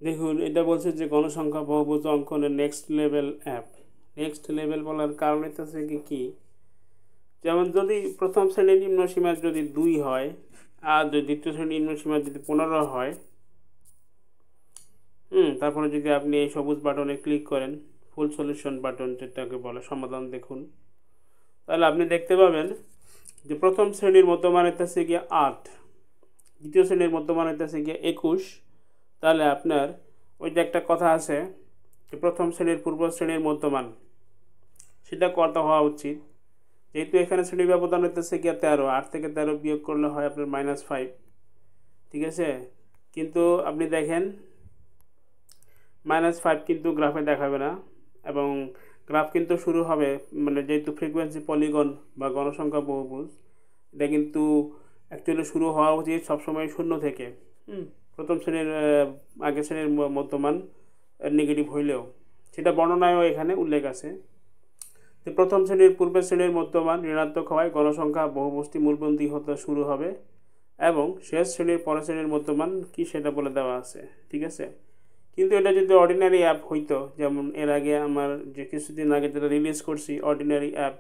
দেখুন এটা বলছে যে গণসংখ্যা বহুভুজ অঙ্কনের next level app. Next level বলার কারণ হচ্ছে কি, যেমন যদি প্রথম শ্রেণীর নিম্নসীমা যদি 2 হয় আর যদি দ্বিতীয় শ্রেণীর নিম্নসীমা যদি 15 হয়, তারপরে যদি আপনি এই সবুজ বাটনে ক্লিক করেন, ফুল সলিউশন বাটন যেটাকে বলে সমাধান দেখুন, তাহলে আপনি দেখতে পাবেন যে প্রথম শ্রেণীর মধ্যমান হইতেছে গিয়ে 8, দ্বিতীয় শ্রেণীর মধ্যমান হইতেছে গিয়ে 21। তাহলে আপনার ওই যে একটা কথা আছে যে প্রথম শ্রেণীর পূর্ব শ্রেণীর মধ্যমান, সেটা কত হওয়া উচিত। যেহেতু এখানে শ্রেণী ব্যবধান হইতেছে গিয়ে 13, 8 থেকে 13 বিয়োগ করলে হয় আপনার -5, ঠিক আছে। কিন্তু আপনি দেখেন -5 কিন্তু গ্রাফে দেখাবে না, এবং গ্রাফ কিন্তু শুরু হবে মানে যেহেতু ফ্রিকোয়েন্সি পলিগন বা গণসংখ্যা বহুভুজ, এটা কিন্তু অ্যাকচুয়ালি শুরু হওয়া উচিত সবসময় 0 থেকে। প্রথম শ্রেণীর আগের শ্রেণীর মধ্যমান নেগেটিভ হইলেও সেটা বর্ণনায়ও এখানে উল্লেখ আছে। তো প্রথম শ্রেণীর পূর্বের শ্রেণীর মধ্যমান ঋণাত্মক হওয়ায় গণসংখ্যা বহুভুজটি মূলবন্ধী হতে শুরু হবে, এবং শেষ শ্রেণীর পরের শ্রেণীর মধ্যমান কি সেটা বলে দেওয়া আছে, ঠিক আছে। কিন্তু এটা যদি অর্ডিনারি অ্যাপ হইতো, যেমন এর আগে আমার যে কিছুদিন আগে যেটা রিলিজ করছি অর্ডিনারি অ্যাপ,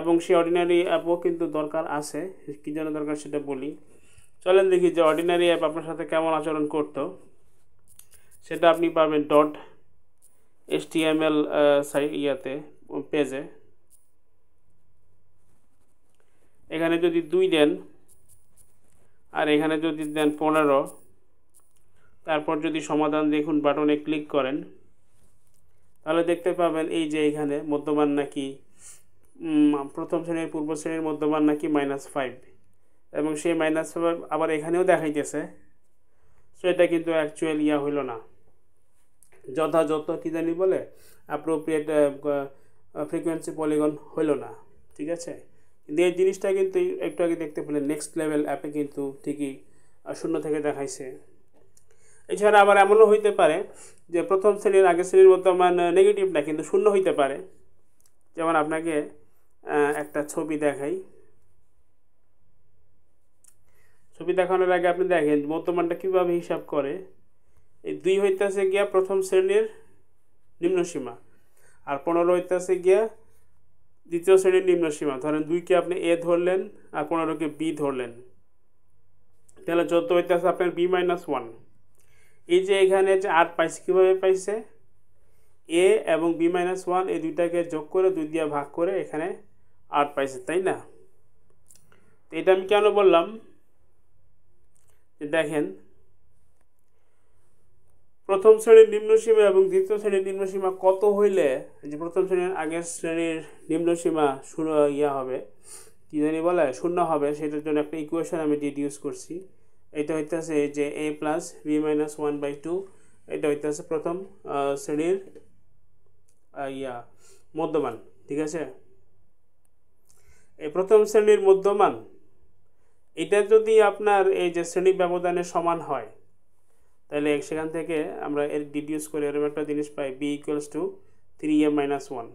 এবং সেই অর্ডিনারি অ্যাপও কিন্তু দরকার আছে, কী জন্য দরকার সেটা বলি। চলেন দেখি যে অর্ডিনারি অ্যাপ আপনার সাথে কেমন আচরণ করতো। সেটা আপনি পাবেন .html পেজে। এখানে যদি 2 দেন আর এখানে যদি দেন 15, তারপর যদি সমাধান দেখুন বাটনে ক্লিক করেন, তাহলে দেখতে পাবেন এই যে এখানে মধ্যমান নাকি প্রথম শ্রেণীর পূর্ব শ্রেণীর মধ্যমান নাকি -5, এবং সেই -5 আবার এখানেও দেখাইতেছে। সো এটা কিন্তু অ্যাকচুয়াল হইল না, যথাযথ কি জানি বলে অ্যাপ্রোপ্রিয়েট ফ্রিকোয়েন্সি পলিগন হইল না, ঠিক আছে। কিন্তু এই জিনিসটা কিন্তু একটু আগে দেখতে পেলেন নেক্সট লেভেল অ্যাপে কিন্তু ঠিকই 0 থেকে দেখাইছে। এছাড়া আবার এমনও হইতে পারে যে প্রথম শ্রেণীর আগের শ্রেণীর মধ্যমান নেগেটিভ না, কিন্তু 0 হইতে পারে। যেমন আপনাকে একটা ছবি দেখাই। ছবি দেখানোর আগে আপনি দেখেন মধ্যমানটা কীভাবে হিসাব করে। এই 2 হইতেছে গিয়া প্রথম শ্রেণীর নিম্নসীমা, আর 15 হইতেছে গিয়া দ্বিতীয় শ্রেণীর নিম্নসীমা। ধরেন 2কে আপনি এ ধরলেন আর 15কে বি ধরলেন, তাহলে 14 হইতেছে আপনার B-1। এই যে এখানে যে 8 পাইছে, কীভাবে পাইছে, এ এবং B-1 এই দুইটাকে যোগ করে 2 দিয়ে ভাগ করে এখানে 8 পাইছে, তাই না। তো এটা আমি কেন বললাম, যে দেখেন প্রথম শ্রেণীর নিম্নসীমা এবং দ্বিতীয় শ্রেণীর নিম্নসীমা কত হইলে যে প্রথম শ্রেণীর আগের শ্রেণীর নিম্নসীমা হবে, কী জানি বলে 0 হবে, সেটার জন্য একটা ইকুয়েশন আমি ডিডিউস করছি। এটা হইতেছে যে a + B-1/2, এটা হইতেছে প্রথম শ্রেণীর মধ্যমান, ঠিক আছে। এই প্রথম শ্রেণীর মধ্যমান এটা যদি আপনার এই যে শ্রেণী ব্যবধানের সমান হয়, তাহলে সেখান থেকে আমরা এর ডিডিউস করে এরকম একটা জিনিস পাই, b = 3a-1।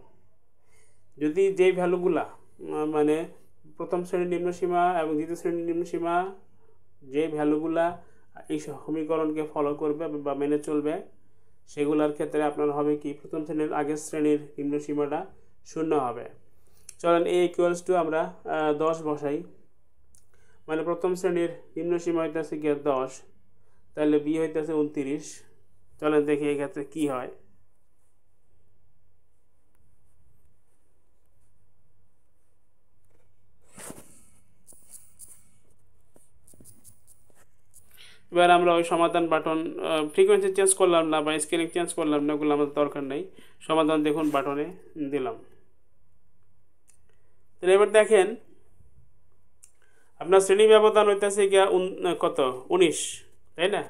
যদি যেই ভ্যালুগুলা মানে প্রথম শ্রেণীর নিম্নসীমা এবং দ্বিতীয় শ্রেণীর নিম্নসীমা যে ভ্যালুগুলা এই সমীকরণকে ফলো করবে বা মেনে চলবে, সেগুলোর ক্ষেত্রে আপনার হবে কি প্রথম শ্রেণীর আগের শ্রেণীর নিম্নসীমাটা 0 হবে। চলেন a = আমরা 10 বসাই, মানে প্রথম শ্রেণীর নিম্নসীমা হইতেছে গিয়ে 10, তাহলে বি হইতেছে 29। চলেন দেখি এই ক্ষেত্রে কি হয়। এবার আমরা ওই সমাধান বাটন ফ্রিকোয়েন্সি চেঞ্জ করলাম না বা স্কেলিং চেঞ্জ করলাম না, ওগুলো আমাদের দরকার নেই। সমাধান দেখুন বাটনে দিলাম। তাহলে এবার দেখেন আপনার শ্রেণী ব্যবধান হইতেছে গিয়া কত 19, তাই না।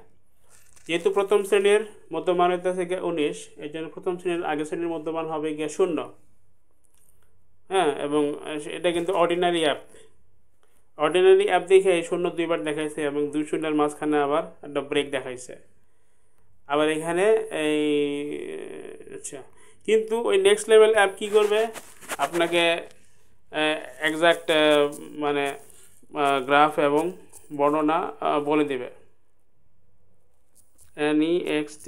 যেহেতু প্রথম শ্রেণীর মধ্যমান হইতেছে গিয়া 19, এই জন্য প্রথম শ্রেণীর আগের শ্রেণীর মধ্যমান হবে গিয়া 0। হ্যাঁ, এবং এটা কিন্তু অর্ডিনারি অ্যাপ। অর্ডিনারি অ্যাপ দেখে 0 2বার দেখাইছে এবং 2 0-এর মাঝখানে আবার একটা ব্রেক দেখাইছে। আবার এখানে এই আচ্ছা, কিন্তু ওই নেক্সট লেভেল অ্যাপ কি করবে, আপনাকে এক্সাক্ট মানে গ্রাফ এবং বর্ণনা বলে দেবে। NEXT,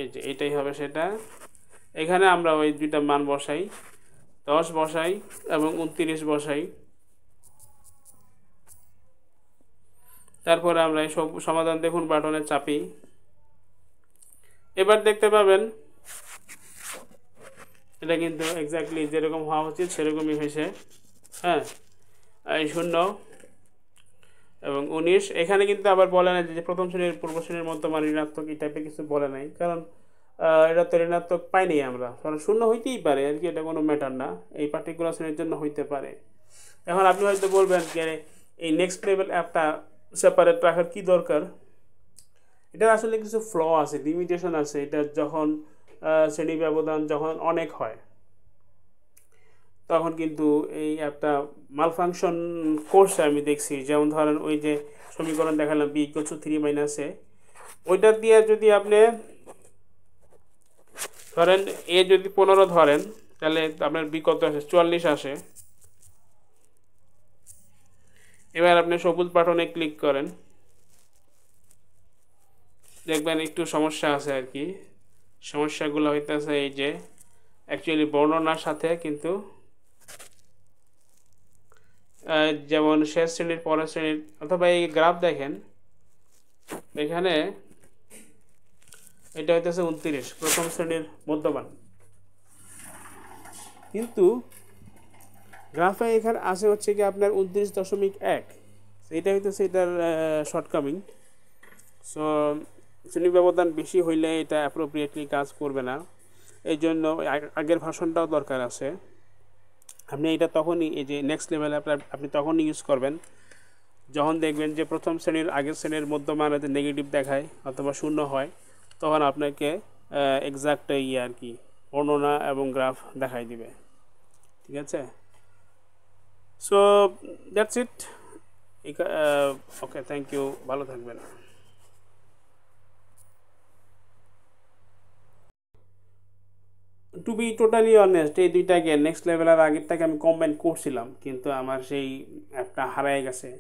এই যে এটাই হবে সেটা। এখানে আমরা ওই দুইটা মান বসাই, 10 বসাই এবং 29 বসাই। তারপরে আমরা এই সমাধান দেখুন বাটনে চাপি। এবার দেখতে পাবেন এটা কিন্তু এক্স্যাক্টলি যেরকম হওয়া উচিত সেরকমই হয়েছে। হ্যাঁ, এই 0 এবং 19। এখানে কিন্তু আবার বলে না যে প্রথম শ্রেণীর পূর্ব শ্রেণীর মধ্যমান ঋণাত্মক এই টাইপের কিছু বলে নাই, কারণ এটা তো ঋণাত্মক পাইনি আমরা, কারণ 0 হইতেই পারে আর কি, এটা কোনো ম্যাটার না, এই পার্টিকুলার শ্রেণীর জন্য হইতে পারে। এখন আপনি হয়তো বলবেন যে এই নেক্সট লেভেল অ্যাপটা সেপারেট রাখার কী দরকার। এটা আসলে কিছু ফ্ল আছে, লিমিটেশন আছে। এটা যখন শ্রেণী ব্যবধান যখন অনেক হয় তখন কিন্তু এই অ্যাপটা মালফাংশন করছে আমি দেখছি। যেমন ধরেন ওই যে সমীকরণ দেখালাম b = 3 - a, ওইটা দিয়ে যদি আপনি ধরেন এ যদি 15 ধরেন, তাহলে আপনার b কত আসে? 44 আসে। এবার আপনি সবুজ বাটনে ক্লিক করেন, দেখবেন একটু সমস্যা আছে আর কি। সমস্যাগুলো হইতেছে এই যে অ্যাকচুয়ালি বর্ণনার সাথে কিন্তু যেমন শেষ শ্রেণীর পরের শ্রেণীর, অথবা এই গ্রাফ দেখেন এখানে এটা হইতেছে 29 প্রথম শ্রেণীর মধ্যমান, কিন্তু গ্রাফে এখানে আসে হচ্ছে কি আপনার 29.1। এটা হইতেছে এটার শর্টকামিং। সো শ্রেণী ব্যবধান বেশি হইলে এটা অ্যাপ্রোপ্রিয়েটলি কাজ করবে না, এই জন্য আগের ভাষণটাও দরকার আছে। আপনি এটা তখনই, এই যে নেক্সট লেভেলে আপনি তখনই ইউজ করবেন যখন দেখবেন যে প্রথম শ্রেণীর আগের শ্রেণীর মধ্যমান নেগেটিভ দেখায় অথবা 0 হয়, তখন আপনাকে এক্সাক্ট আর কি বর্ণনা এবং গ্রাফ দেখাই দিবে। ঠিক আছে, so that's it. Okay, thank you, ভালো থাকবেন। টু বি টোটালি অনেস্ট, এই দুইটাকে নেক্সট লেভেলের আগেরটাকে আমি কম্বাইন করছিলাম, কিন্তু আমার সেই অ্যাপটা হারায় গেছে।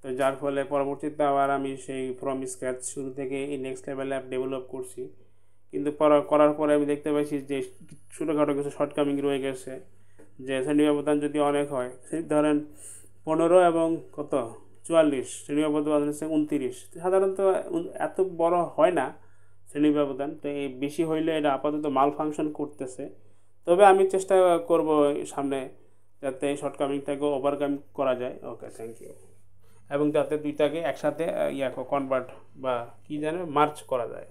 তো যার ফলে পরবর্তীতে আবার আমি সেই ফ্রম স্ক্র্যাচ শুরু থেকে এই নেক্সট লেভেল অ্যাপ ডেভেলপ করছি, কিন্তু করার পরে আমি দেখতে পাইছি যে ছোটোখাটো কিছু শর্টকামিং রয়ে গেছে। যে শ্রেণী ব্যবধান যদি অনেক হয়, ধরেন 15 এবং কত 44, শ্রেণী ব্যবধান হচ্ছে 29, সাধারণত এত বড় হয় না শ্রেণী ব্যবধান। তো এই বেশি হইলে এটা আপাতত মাল ফাংশন করতেছে। তবে আমি চেষ্টা করব সামনে যাতে এই শর্টকামিংটাকে ওভারকাম করা যায়। ওকে, থ্যাংক ইউ। এবং যাতে দুইটাকে একসাথে কনভার্ট বা কী যেন মার্চ করা যায়।